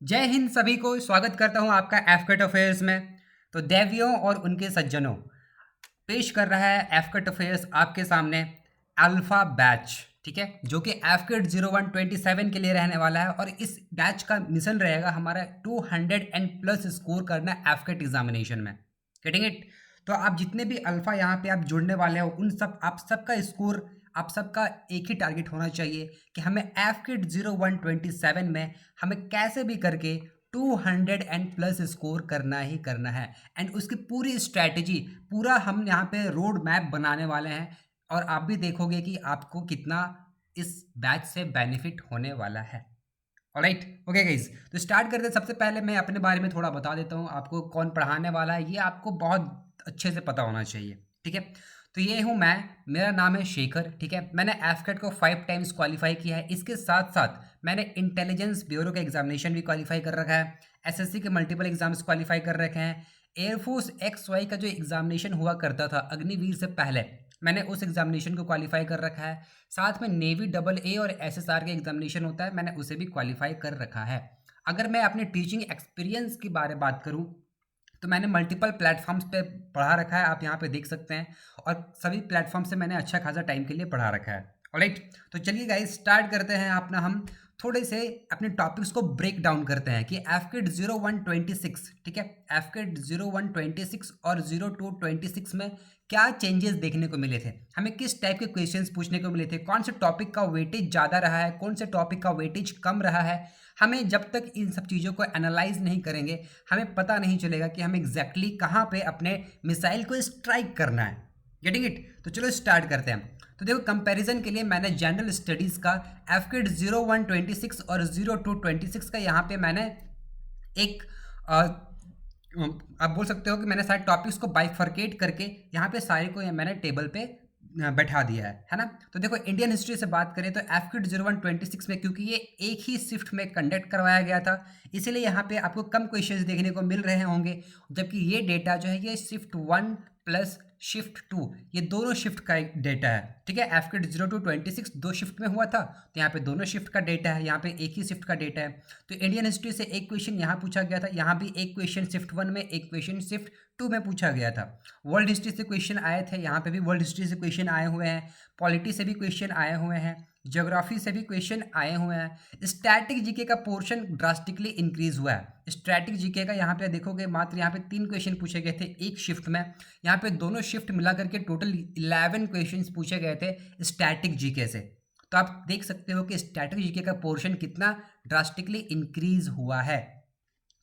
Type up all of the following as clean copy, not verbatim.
जय हिंद सभी को स्वागत करता हूं आपका एफकेट अफेयर्स में। तो देवियों और उनके सज्जनों, पेश कर रहा है एफकेट अफेयर्स आपके सामने अल्फा बैच। ठीक है, जो कि एफकेट 0127 के लिए रहने वाला है और इस बैच का मिशन रहेगा हमारा 200 एंड प्लस स्कोर करना एफकेट एग्जामिनेशन में। Getting it? तो आप जितने भी अल्फा यहाँ पे आप जुड़ने वाले हो उन सब आप सबका स्कोर, आप सबका एक ही टारगेट होना चाहिए कि हमें एफकेट 0127 में हमें कैसे भी करके 200 एंड प्लस स्कोर करना ही करना है। एंड उसकी पूरी स्ट्रैटेजी, पूरा हम यहाँ पे रोड मैप बनाने वाले हैं और आप भी देखोगे कि आपको कितना इस बैच से बेनिफिट होने वाला है। ऑलराइट, ओके गाइज, तो स्टार्ट करते हैं। सबसे पहले मैं अपने बारे में थोड़ा बता देता हूँ, आपको कौन पढ़ाने वाला है ये आपको बहुत अच्छे से पता होना चाहिए। ठीक है, तो ये हूँ मैं, मेरा नाम है शेखर। ठीक है, मैंने एफकेट को 5 टाइम्स क्वालिफाई किया है। इसके साथ साथ मैंने इंटेलिजेंस ब्यूरो का एग्जामिनेशन भी क्वालिफाई कर रखा है, एसएससी के मल्टीपल एग्जाम्स क्वालिफाई कर रखे हैं, एयरफोर्स XY का जो एग्जामिनेशन हुआ करता था अग्निवीर से पहले, मैंने उस एग्जामिनेशन को क्वालिफाई कर रखा है। साथ में नेवी AA और SSR के एग्जामिनेशन होता है, मैंने उसे भी क्वालिफाई कर रखा है। अगर मैं अपने टीचिंग एक्सपीरियंस की बात करूं तो मैंने मल्टीपल प्लेटफॉर्म्स पे पढ़ा रखा है, आप यहाँ पे देख सकते हैं, और सभी प्लेटफॉर्म से मैंने अच्छा खासा टाइम के लिए पढ़ा रखा है। ऑलराइट, तो चलिए गाइस स्टार्ट करते हैं अपना, हम थोड़े से अपने टॉपिक्स को ब्रेक डाउन करते हैं कि एफकेट 0126, ठीक है, एफकेट 0126 और 0226 में क्या चेंजेस देखने को मिले थे, हमें किस टाइप के क्वेश्चंस पूछने को मिले थे, कौन से टॉपिक का वेटेज ज़्यादा रहा है, कौन से टॉपिक का वेटेज कम रहा है। हमें जब तक इन सब चीज़ों को एनालाइज नहीं करेंगे हमें पता नहीं चलेगा कि हमें एग्जैक्टली कहाँ पे अपने मिसाइल को स्ट्राइक करना है। Getting it? तो चलो स्टार्ट करते हैं। तो देखो, कंपैरिजन के लिए मैंने जनरल स्टडीज़ का एफकेट 0126 और 0226 का यहाँ पे मैंने एक आप बोल सकते हो कि मैंने सारे टॉपिक्स को बाइफरकेट करके यहाँ पे सारे को मैंने टेबल पे बैठा दिया है ना। तो देखो, इंडियन हिस्ट्री से बात करें तो एफकेट 0126 में, क्योंकि ये एक ही शिफ्ट में कंडक्ट करवाया गया था, इसीलिए यहाँ पे आपको कम क्वेश्चंस देखने को मिल रहे होंगे। जबकि ये डेटा जो है ये शिफ्ट 1 प्लस शिफ्ट 2, ये दोनों शिफ्ट का एक डेटा है। ठीक है, एफकेट 0226 दो शिफ्ट में हुआ था, तो यहाँ पे दोनों शिफ्ट का डेटा है, यहाँ पे एक ही शिफ्ट का डेटा है। तो इंडियन हिस्ट्री से एक क्वेश्चन यहाँ पूछा गया था, यहाँ भी एक क्वेश्चन शिफ्ट 1 में, एक क्वेश्चन शिफ्ट 2 में पूछा गया था। वर्ल्ड हिस्ट्री से क्वेश्चन आए थे, यहाँ पे भी वर्ल्ड हिस्ट्री से क्वेश्चन आए हुए हैं, पॉलिटी से भी क्वेश्चन आए हुए हैं, ज्योग्राफी से भी क्वेश्चन आए हुए हैं। स्टैटिक जीके का पोर्शन ड्रास्टिकली इंक्रीज हुआ है। स्टैटिक जीके का यहाँ पे देखोगे मात्र यहाँ पे 3 क्वेश्चन पूछे गए थे एक शिफ्ट में, यहाँ पे दोनों शिफ्ट मिला करके टोटल 11 क्वेश्चन पूछे गए थे स्टैटिक जीके से। तो आप देख सकते हो कि स्टैटिक जीके का पोर्शन कितना ड्रास्टिकली इंक्रीज हुआ है।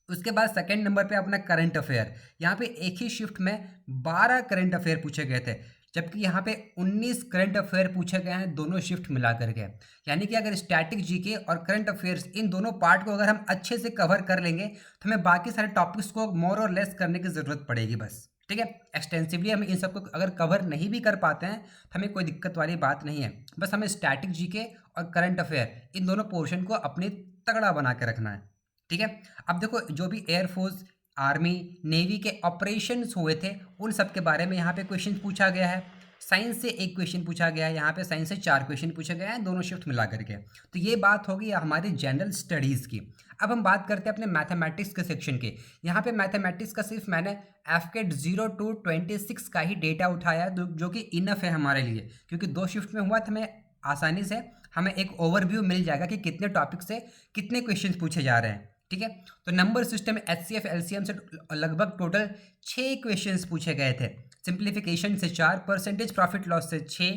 उसके बाद सेकंड नंबर पे अपना करंट अफेयर, यहाँ पे एक ही शिफ्ट में 12 करंट अफेयर पूछे गए थे, जबकि यहाँ पे 19 करंट अफेयर पूछे गए हैं दोनों शिफ्ट मिला करके। यानी कि अगर स्टैटिक जीके और करंट अफेयर्स इन दोनों पार्ट को अगर हम अच्छे से कवर कर लेंगे तो हमें बाकी सारे टॉपिक्स को मोर और लेस करने की ज़रूरत पड़ेगी बस। ठीक है, एक्सटेंसिवली हम इन सबको अगर कवर नहीं भी कर पाते हैं तो हमें कोई दिक्कत वाली बात नहीं है, बस हमें स्टैटिक जीके और करंट अफेयर इन दोनों पोर्शन को अपने तगड़ा बना के रखना है। ठीक है, अब देखो, जो भी एयरफोर्स, आर्मी, नेवी के ऑपरेशंस हुए थे उन सब के बारे में यहाँ पे क्वेश्चन पूछा गया है। साइंस से एक क्वेश्चन पूछा गया है, यहाँ पे साइंस से 4 क्वेश्चन पूछे गए हैं दोनों शिफ्ट मिला करके। तो ये बात होगी हमारी जनरल स्टडीज़ की। अब हम बात करते हैं अपने मैथमेटिक्स के सेक्शन के। यहाँ पे मैथमेटिक्स का सिर्फ मैंने एफकेट 0226 का ही डेटा उठाया जो कि इनफ है हमारे लिए, क्योंकि 2 शिफ्ट में हुआ था। हमें आसानी से हमें एक ओवरव्यू मिल जाएगा कि कितने टॉपिक से कितने क्वेश्चन पूछे जा रहे हैं। ठीक है, तो नंबर सिस्टम HCF LCM से लगभग टोटल 6 क्वेश्चंस पूछे गए थे। सिंप्लीफिकेशन से 4, परसेंटेज प्रॉफिट लॉस से 6,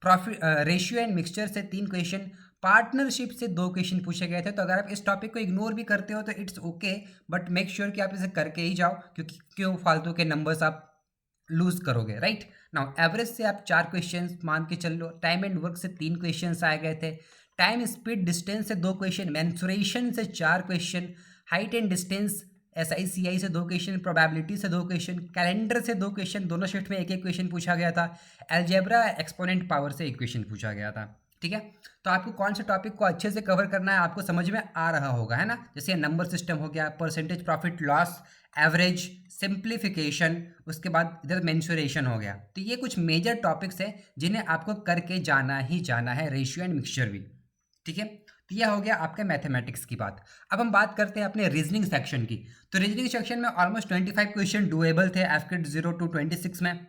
प्रॉफिट रेशियो एंड मिक्सचर से 3 क्वेश्चन, पार्टनरशिप से 2 क्वेश्चन पूछे गए थे। तो अगर आप इस टॉपिक को इग्नोर भी करते हो तो it's okay, but make sure कि आप इसे करके ही जाओ, क्योंकि क्यों फालतू के नंबर्स आप लूज करोगे। राइट नाउ, एवरेज से आप 4 क्वेश्चंस मान के चल लो, टाइम एंड वर्क से 3 क्वेश्चंस आए गए थे, टाइम स्पीड डिस्टेंस से 2 क्वेश्चन, मेंसुरेशन से 4 question, height and distance SICI से 2 क्वेश्चन, प्रोबेबिलिटी से 2 क्वेश्चन, कैलेंडर से 2 क्वेश्चन, दोनों शिफ्ट में एक एक क्वेश्चन पूछा गया था, अलजेब्रा एक्सपोनेंट पावर से 1 क्वेश्चन पूछा गया था। ठीक है, तो आपको कौन से टॉपिक को अच्छे से कवर करना है आपको समझ में आ रहा होगा, है ना। जैसे नंबर सिस्टम हो गया, percentage profit loss, average, simplification, उसके बाद इधर मेंसुरेशन हो गया। तो ये कुछ मेजर टॉपिक्स हैं जिन्हें आपको करके जाना ही जाना है, रेशियो एंड मिक्सचर भी। ठीक है, तो यह हो गया आपके मैथमेटिक्स की बात। अब हम बात करते हैं अपने रीजनिंग सेक्शन की। तो रीजनिंग सेक्शन में ऑलमोस्ट 25 क्वेश्चन डुएबल थे एफकिट 0 to 26 में,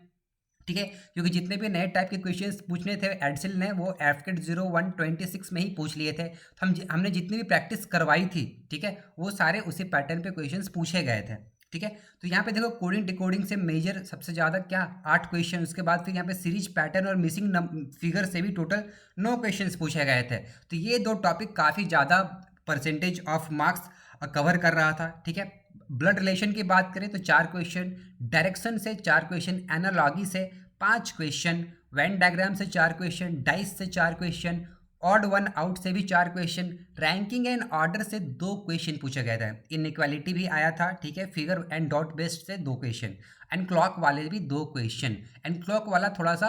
ठीक है, क्योंकि जितने भी नए टाइप के क्वेश्चंस पूछने थे एडसिल ने वो एफकिट 0126 में ही पूछ लिए थे। तो हमने जितनी भी प्रैक्टिस करवाई थी, ठीक है, वो सारे उसी पैटर्न पे क्वेश्चंस पूछे गए थे, ठीक है। तो यहाँ पे देखो कोडिंग डिकोडिंग से मेजर सबसे ज़्यादा क्या 8 क्वेश्चन, उसके बाद फिर यहाँ पे सीरीज पैटर्न और मिसिंग फिगर से भी टोटल 9 क्वेश्चन पूछे गए थे। तो ये दो टॉपिक काफ़ी ज़्यादा परसेंटेज ऑफ मार्क्स कवर कर रहा था, ठीक है। ब्लड रिलेशन की बात करें तो 4 क्वेश्चन, डायरेक्शन से 4 क्वेश्चन, एनालॉगी से 5 क्वेश्चन, वेन डायग्राम से 4 क्वेश्चन, डाइस से 4 क्वेश्चन, ऑड वन आउट से भी 4 क्वेश्चन, रैंकिंग एंड ऑर्डर से 2 क्वेश्चन पूछे गए थे, इनइक्वालिटी भी आया था, ठीक है, फिगर एंड डॉट बेस्ड से 2 क्वेश्चन, एंड क्लॉक वाले भी 2 क्वेश्चन। एंड क्लॉक वाला थोड़ा सा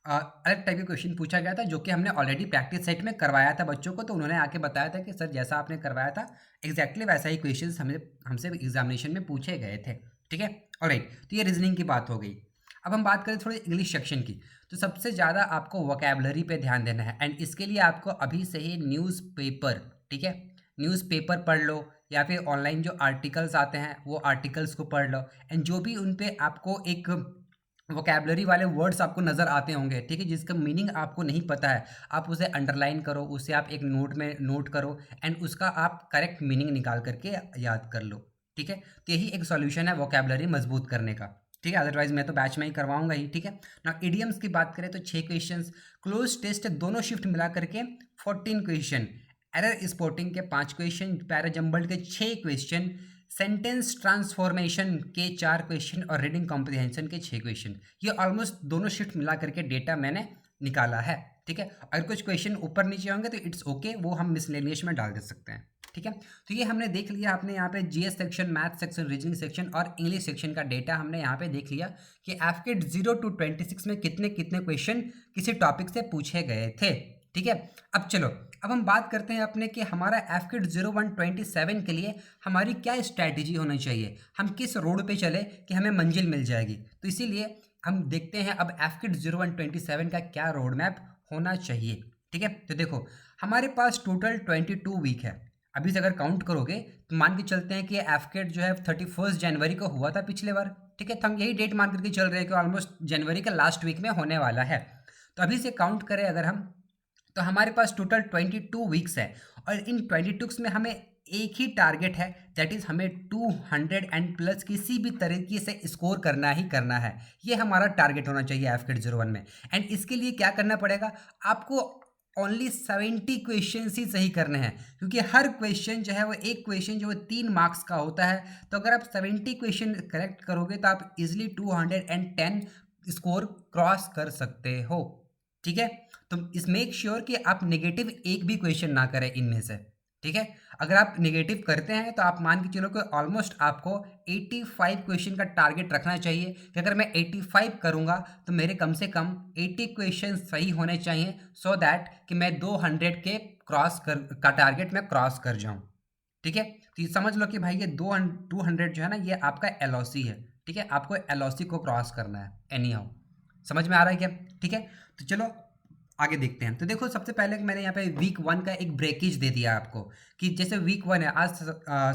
अलग टाइप के क्वेश्चन पूछा गया था जो कि हमने ऑलरेडी प्रैक्टिस सेट में करवाया था बच्चों को, तो उन्होंने आके बताया था कि सर जैसा आपने करवाया था एग्जैक्टली वैसा ही क्वेश्चन हमसे एग्जामिनेशन में पूछे गए थे, ठीक है। ऑलराइट, तो ये रीजनिंग की बात हो गई। अब हम बात करें थोड़ी इंग्लिश सेक्शन की। तो सबसे ज़्यादा आपको वोकैबुलरी पे ध्यान देना है, एंड इसके लिए आपको अभी से ही न्यूज़पेपर, ठीक है, न्यूज़पेपर पढ़ लो, या फिर ऑनलाइन जो आर्टिकल्स आते हैं वो आर्टिकल्स को पढ़ लो, एंड जो भी उन पे आपको एक वोकैबुलरी वाले वर्ड्स आपको नज़र आते होंगे, ठीक है, जिसका मीनिंग आपको नहीं पता है, आप उसे अंडरलाइन करो, उसे आप एक नोट में नोट करो, एंड उसका आप करेक्ट मीनिंग निकाल करके याद कर लो, ठीक है। तो यही एक सॉल्यूशन है वोकैबुलरी मजबूत करने का, ठीक है। अदरवाइज मैं तो बैच में ही करवाऊंगा ही, ठीक है ना। इडियम्स की बात करें तो 6 क्वेश्चंस, क्लोज टेस्ट दोनों शिफ्ट मिला करके 14 क्वेश्चन, एरर स्पॉटिंग के 5 क्वेश्चन, पैराजम्बल्ड के 6 क्वेश्चन, सेंटेंस ट्रांसफॉर्मेशन के 4 क्वेश्चन और रीडिंग कॉम्प्रिहेंशन के 6 क्वेश्चन। ये ऑलमोस्ट दोनों शिफ्ट मिला करके डेटा मैंने निकाला है, ठीक है। अगर कुछ क्वेश्चन ऊपर नीचे होंगे तो इट्स ओके, वो हम मिसलेनियस में डाल दे सकते हैं, ठीक है। तो ये हमने देख लिया, आपने यहाँ पे GS section, math section, reasoning section और इंग्लिश सेक्शन का डेटा हमने यहाँ पे देख लिया कि एफकिट 0 to 26 में कितने कितने क्वेश्चन किसी टॉपिक से पूछे गए थे, ठीक है। अब चलो, अब हम बात करते हैं अपने कि हमारा एफकिट 0127 के लिए हमारी क्या स्ट्रैटेजी होनी चाहिए, हम किस रोड पे चले कि हमें मंजिल मिल जाएगी। तो इसीलिए हम देखते हैं अब एफकिट 0127 का क्या रोड मैप होना चाहिए, ठीक है। तो देखो हमारे पास टोटल 22 वीक है। अभी से अगर काउंट करोगे तो मान के चलते हैं कि एफकेट जो है 31 जनवरी को हुआ था पिछले बार, ठीक है। तो हम यही डेट मान करके चल रहे हैं कि ऑलमोस्ट जनवरी के लास्ट वीक में होने वाला है। तो अभी से काउंट करें अगर हम, तो हमारे पास टोटल 22 वीक्स है, और इन 22 में हमें एक ही टारगेट है, दैट इज़ हमें 200 एंड प्लस किसी भी तरीके से स्कोर करना ही करना है। ये हमारा टारगेट होना चाहिए एफकेट 01 में। एंड इसके लिए क्या करना पड़ेगा, आपको ओनली 70 क्वेश्चन ही सही करने हैं, क्योंकि हर क्वेश्चन जो है वो एक क्वेश्चन जो है 3 मार्क्स का होता है। तो अगर आप 70 क्वेश्चन करेक्ट करोगे तो आप इजिली 210 स्कोर क्रॉस कर सकते हो, ठीक है। तो इस मेक श्योर कि आप नेगेटिव एक भी क्वेश्चन ना करें इनमें से, ठीक है। अगर आप नेगेटिव करते हैं तो आप मान के चलो कि ऑलमोस्ट आपको 85 क्वेश्चन का टारगेट रखना चाहिए कि अगर मैं 85 करूंगा तो मेरे कम से कम 80 क्वेश्चन सही होने चाहिए, सो दैट कि मैं 200 के का टारगेट मैं क्रॉस कर जाऊं, ठीक है। तो ये समझ लो कि भाई ये 200 जो है ना, ये आपका एलओसी है, ठीक है। आपको एलओसी को क्रॉस करना है एनी हाउ। समझ में आ रहा है क्या, ठीक है। तो चलो आगे देखते हैं। तो देखो सबसे पहले मैंने यहाँ पे वीक 1 का एक ब्रेकेज दे दिया आपको, कि जैसे वीक 1 है, आज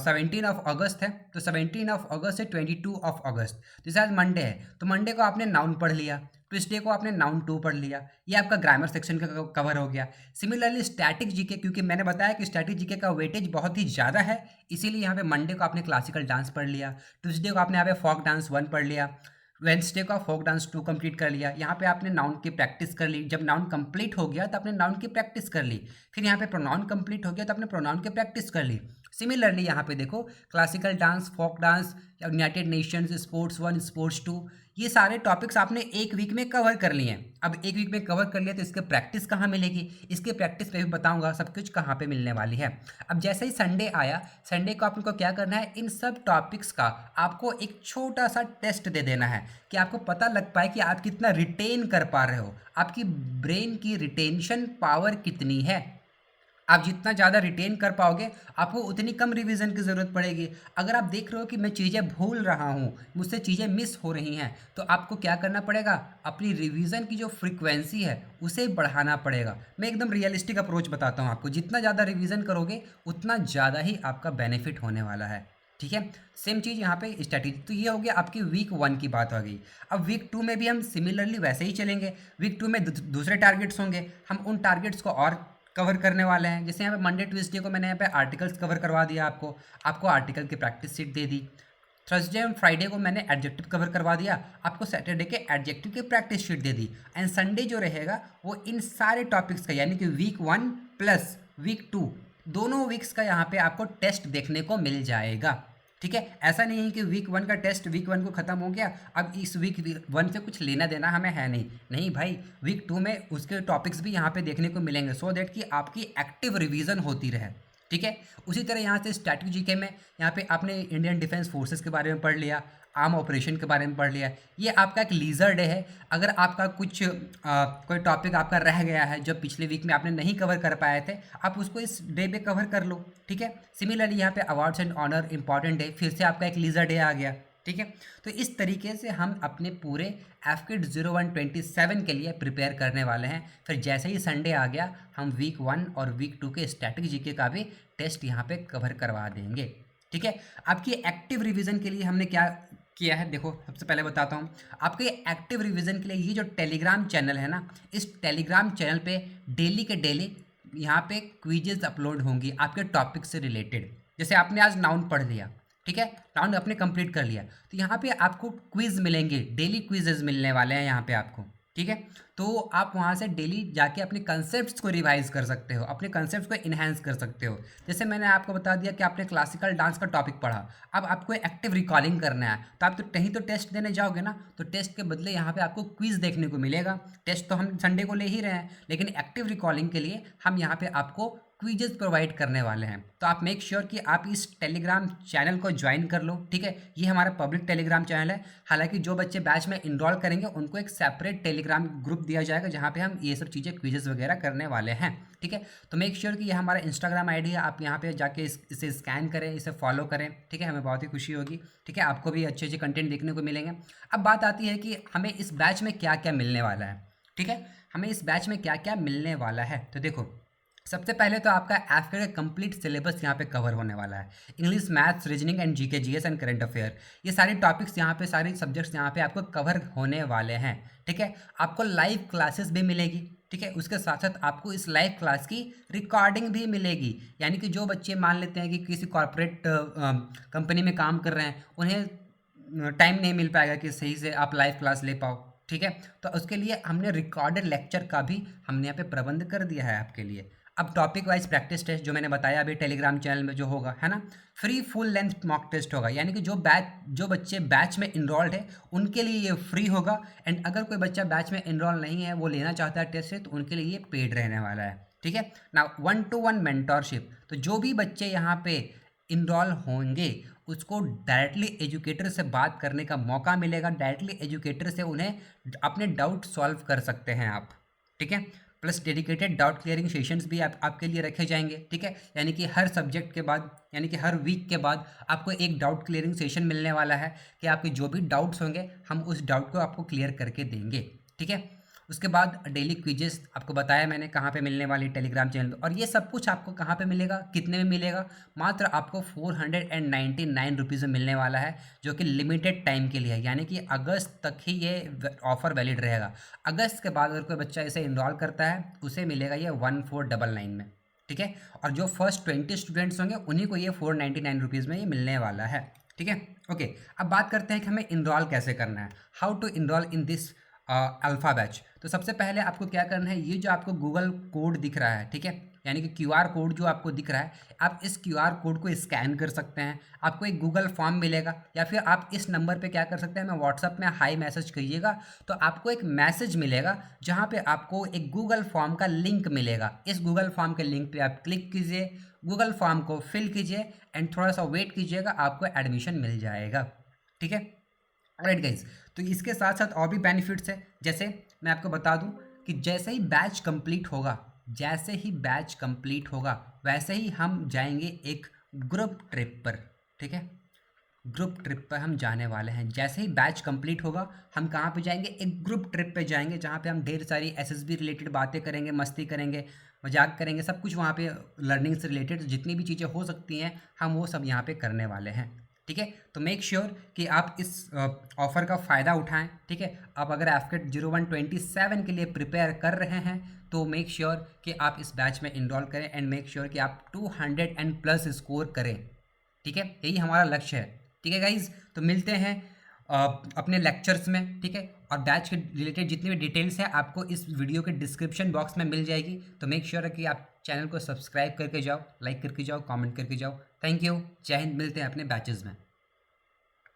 17 ऑफ अगस्त है, तो 17 ऑफ अगस्त से 22 ऑफ अगस्त, जैसे आज मंडे है तो मंडे को आपने नाउन पढ़ लिया, ट्यूसडे को आपने नाउन 2 पढ़ लिया, ये आपका ग्रामर सेक्शन का कवर हो गया। सिमिलरली स्टैटिक जीके, क्योंकि मैंने बताया कि स्टैटिक जीके का वेटेज बहुत ही ज़्यादा है, इसीलिए यहाँ पे मंडे को आपने क्लासिकल डांस पढ़ लिया, ट्यूसडे को आपने यहाँ पे फोक डांस 1 पढ़ लिया, वेंसडे का फोक डांस 2 कंप्लीट कर लिया। यहाँ पे आपने नाउन की प्रैक्टिस कर ली, जब नाउन कंप्लीट हो गया तो आपने नाउन की प्रैक्टिस कर ली। फिर यहाँ पे प्रोनाउन कंप्लीट हो गया तो आपने प्रोनाउन की प्रैक्टिस कर ली। सिमिलरली यहाँ पे देखो classical dance, folk dance, United Nations, sports 1, sports 2, ये सारे टॉपिक्स आपने एक वीक में कवर कर लिए हैं। अब एक वीक में कवर कर लिया तो इसके प्रैक्टिस कहाँ मिलेगी, इसके प्रैक्टिस पे भी बताऊंगा सब कुछ कहाँ पे मिलने वाली है। अब जैसे ही संडे आया, संडे को आपको क्या करना है, इन सब टॉपिक्स का आपको एक छोटा सा टेस्ट दे देना है कि आपको पता लग पाए कि आप कितना रिटेन कर पा रहे हो, आपकी ब्रेन की रिटेंशन पावर कितनी है, आप जितना ज़्यादा रिटेन कर पाओगे, आपको उतनी कम रिवीजन की ज़रूरत पड़ेगी। अगर आप देख रहे हो कि मैं चीज़ें भूल रहा हूँ, मुझसे चीज़ें मिस हो रही हैं, तो आपको क्या करना पड़ेगा, अपनी रिवीजन की जो फ्रीक्वेंसी है उसे बढ़ाना पड़ेगा। मैं एकदम रियलिस्टिक अप्रोच बताता हूँ आपको, जितना ज़्यादा रिवीजन करोगे उतना ज़्यादा ही आपका बेनिफिट होने वाला है। ठीक है, सेम चीज़ यहाँ पे स्ट्रैटेजी। तो ये हो गया आपकी वीक 1 की बात हो गई। अब वीक 2 में भी हम सिमिलरली वैसे ही चलेंगे। वीक 2 में दूसरे टारगेट्स होंगे, हम उन टारगेट्स को और कवर करने वाले हैं। जैसे यहाँ पे मंडे ट्यूसडे को मैंने यहाँ पे आर्टिकल्स कवर करवा दिया, आपको आर्टिकल की practice sheet they the. Thursday and Friday को मैंने एडजेक्टिव कवर करवा दिया, आपको सैटरडे के एडजेक्टिव की practice sheet they the. And Sunday जो रहेगा वो इन सारे टॉपिक्स का, यानी कि वीक 1 प्लस वीक 2, दोनों वीक्स का यहाँ पे आपको टेस्ट देखने को मिल जाएगा। ठीक है, ऐसा नहीं है कि वीक 1 का टेस्ट वीक 1 को ख़त्म हो गया, अब इस वीक 1 से कुछ लेना देना हमें है नहीं। नहीं भाई, वीक 2 में उसके टॉपिक्स भी यहाँ पे देखने को मिलेंगे, सो दैट कि आपकी एक्टिव रिवीजन होती रहे। ठीक है, उसी तरह यहाँ से स्टैटिक जीके में यहाँ पे आपने इंडियन डिफेंस फोर्सेस के बारे में पढ़ लिया, आर्म ऑपरेशन के बारे में पढ़ लिया। ये आपका एक लीजर डे है। अगर आपका कुछ कोई टॉपिक आपका रह गया है जो पिछले वीक में आपने नहीं कवर कर पाए थे, आप उसको इस डे पे कवर कर लो। ठीक है, सिमिलरली यहाँ पे awards and honour important day, फिर से आपका एक लीजर डे आ गया। ठीक है, तो इस तरीके से हम अपने पूरे एफकिट 0127 के लिए प्रिपेयर करने वाले हैं। फिर जैसे ही संडे आ गया, हम वीक 1 और वीक 2 के स्टैटिक जीके का भी टेस्ट यहाँ पे कवर करवा देंगे। ठीक है, आपकी एक्टिव रिवीजन के लिए हमने क्या किया है, देखो सबसे पहले बताता हूँ। आपके एक्टिव रिवीजन के लिए ये जो टेलीग्राम चैनल है ना, इस टेलीग्राम चैनल पे डेली के डेली यहाँ पे क्विजेज अपलोड होंगी आपके टॉपिक से रिलेटेड। जैसे आपने आज नाउन पढ़ लिया, ठीक है, नाउन आपने कंप्लीट कर लिया, तो यहाँ पे आपको क्विज मिलेंगे, डेली क्विजेज मिलने वाले हैं यहाँ पे आपको। ठीक है, तो आप वहाँ से डेली जाके अपने कंसेप्ट्स को रिवाइज कर सकते हो, अपने कंसेप्ट्स को इन्हेंस कर सकते हो। जैसे मैंने आपको बता दिया कि आपने क्लासिकल डांस का टॉपिक पढ़ा, अब आपको एक्टिव रिकॉर्डिंग करना है, तो आप तो कहीं तो टेस्ट देने जाओगे ना, तो टेस्ट के बदले यहाँ पे आपको क्विज देखने को मिलेगा। टेस्ट तो हम संडे को ले ही रहे हैं, लेकिन एक्टिव रिकॉर्डिंग के लिए हम यहाँ पे आपको क्विजेज प्रोवाइड करने वाले हैं। तो आप मेक श्योर कि आप इस टेलीग्राम चैनल को ज्वाइन कर लो। ठीक है, ये हमारा पब्लिक टेलीग्राम चैनल है। हालांकि जो बच्चे बैच में इनरोल करेंगे उनको एक सेपरेट टेलीग्राम ग्रुप दिया जाएगा, जहाँ पे हम ये सब चीज़ें क्विजेज वगैरह करने वाले हैं। ठीक है, तो मेक श्योर कि ये हमारा इंस्टाग्राम आईडी है, आप यहाँ पे जाके इसे स्कैन करें, इसे फॉलो करें। ठीक है, हमें बहुत ही खुशी होगी। ठीक है, आपको भी अच्छे अच्छे कंटेंट देखने को मिलेंगे। अब बात आती है कि हमें इस बैच में क्या क्या मिलने वाला है। ठीक है, हमें इस बैच में क्या क्या मिलने वाला है, तो देखो सबसे पहले तो आपका एफके का कंप्लीट सिलेबस यहाँ पे कवर होने वाला है। English, maths, reasoning and GK, GS and current affair, ये सारे टॉपिक्स यहाँ पे, सारे सब्जेक्ट्स यहाँ पे आपको कवर होने वाले हैं। ठीक है, आपको लाइव क्लासेस भी मिलेगी। ठीक है, उसके साथ साथ आपको इस लाइव क्लास की रिकॉर्डिंग भी मिलेगी। यानी कि जो बच्चे मान लेते हैं कि किसी कॉर्पोरेट कंपनी में काम कर रहे हैं, उन्हें टाइम नहीं मिल पाएगा कि सही से आप लाइव क्लास ले पाओ। ठीक है, तो उसके लिए हमने रिकॉर्डेड लेक्चर का भी हमने यहाँ पे प्रबंध कर दिया है आपके लिए। अब टॉपिक वाइज प्रैक्टिस टेस्ट जो मैंने बताया अभी टेलीग्राम चैनल में जो होगा, है ना, free full length mock test होगा। यानी कि जो बच्चे बैच में इनरोल्ड है उनके लिए ये फ्री होगा। एंड अगर कोई बच्चा बैच में इनरोल नहीं है, वो लेना चाहता है टेस्ट से, तो उनके लिए ये पेड रहने वाला है। ठीक है ना, 1-to-1 मेंटोरशिप, तो जो भी बच्चे यहाँ पे इनरोल होंगे उसको डायरेक्टली एजुकेटर से बात करने का मौका मिलेगा। डायरेक्टली एजुकेटर से उन्हें अपने डाउट सॉल्व कर सकते हैं आप। ठीक है, plus dedicated doubt clearing sessions भी आपके लिए रखे जाएंगे। ठीक है, यानी कि हर सब्जेक्ट के बाद, यानी कि हर वीक के बाद आपको एक डाउट क्लियरिंग सेशन मिलने वाला है कि आपके जो भी डाउट्स होंगे हम उस डाउट को आपको क्लियर करके देंगे। ठीक है, उसके बाद डेली क्विजेस आपको बताया मैंने कहाँ पे मिलने वाली, टेलीग्राम चैनल पे। और ये सब कुछ आपको कहाँ पे मिलेगा, कितने में मिलेगा, मात्र आपको 499 रुपीज़ में मिलने वाला है, जो कि लिमिटेड टाइम के लिए है। यानी कि अगस्त तक ही ये ऑफ़र वैलिड रहेगा। अगस्त के बाद अगर कोई बच्चा इसे इनरोल करता है उसे मिलेगा ये 1499 में। ठीक है, और जो फर्स्ट 20 स्टूडेंट्स होंगे उन्हीं को ये 499 रुपीज़ में ये मिलने वाला है। ठीक है, ओके, अब बात करते हैं कि हमें इनरोल कैसे करना है, how to enrol in this alpha batch. तो सबसे पहले आपको क्या करना है, ये जो आपको गूगल कोड दिख रहा है, ठीक है, यानी कि क्यूआर कोड जो आपको दिख रहा है, आप इस क्यूआर कोड को स्कैन कर सकते हैं। आपको एक गूगल फॉर्म मिलेगा, या फिर आप इस नंबर पे क्या कर सकते हैं, मैं व्हाट्सअप में हाई मैसेज करिएगा तो आपको एक मैसेज मिलेगा जहाँ पे आपको एक गूगल फॉर्म का लिंक मिलेगा। इस गूगल फॉर्म के लिंक पे आप क्लिक कीजिए, गूगल फॉर्म को फिल कीजिए एंड थोड़ा सा वेट कीजिएगा, आपको एडमिशन मिल जाएगा। ठीक है, राइट गाइज, तो इसके साथ साथ और भी बेनिफिट्स है। जैसे मैं आपको बता दूं कि जैसे ही बैच कंप्लीट होगा, जैसे ही बैच कंप्लीट होगा वैसे ही हम जाएंगे एक ग्रुप ट्रिप पर, ठीक है। ग्रुप ट्रिप पर हम जाने वाले हैं। जैसे ही बैच कंप्लीट होगा हम कहाँ पे जाएंगे, एक ग्रुप ट्रिप पे जाएंगे, जहाँ पे हम ढेर सारी एसएसबी रिलेटेड बातें करेंगे, मस्ती करेंगे, मजाक करेंगे, सब कुछ वहाँ पे लर्निंग से रिलेटेड जितनी भी चीज़ें हो सकती हैं हम वो सब यहाँ पे करने वाले हैं, ठीक है। तो मेक श्योर कि आप इस ऑफ़र का फ़ायदा उठाएं, ठीक है। आप अगर एफकेट 0127 के लिए प्रिपेयर कर रहे हैं तो मेक श्योर कि आप इस बैच में इनरोल करें एंड मेक श्योर कि आप 200 एंड प्लस स्कोर करें, ठीक है। यही हमारा लक्ष्य है, ठीक है गाइज। तो मिलते हैं अपने लेक्चर्स में, ठीक है। और बैच के रिलेटेड जितनी भी डिटेल्स हैं आपको इस वीडियो के डिस्क्रिप्शन बॉक्स में मिल जाएगी। तो मेक श्योर है कि आप चैनल को सब्सक्राइब करके जाओ, लाइक करके जाओ, कमेंट करके जाओ। थैंक यू, जय हिंद। मिलते हैं अपने बैचेस में।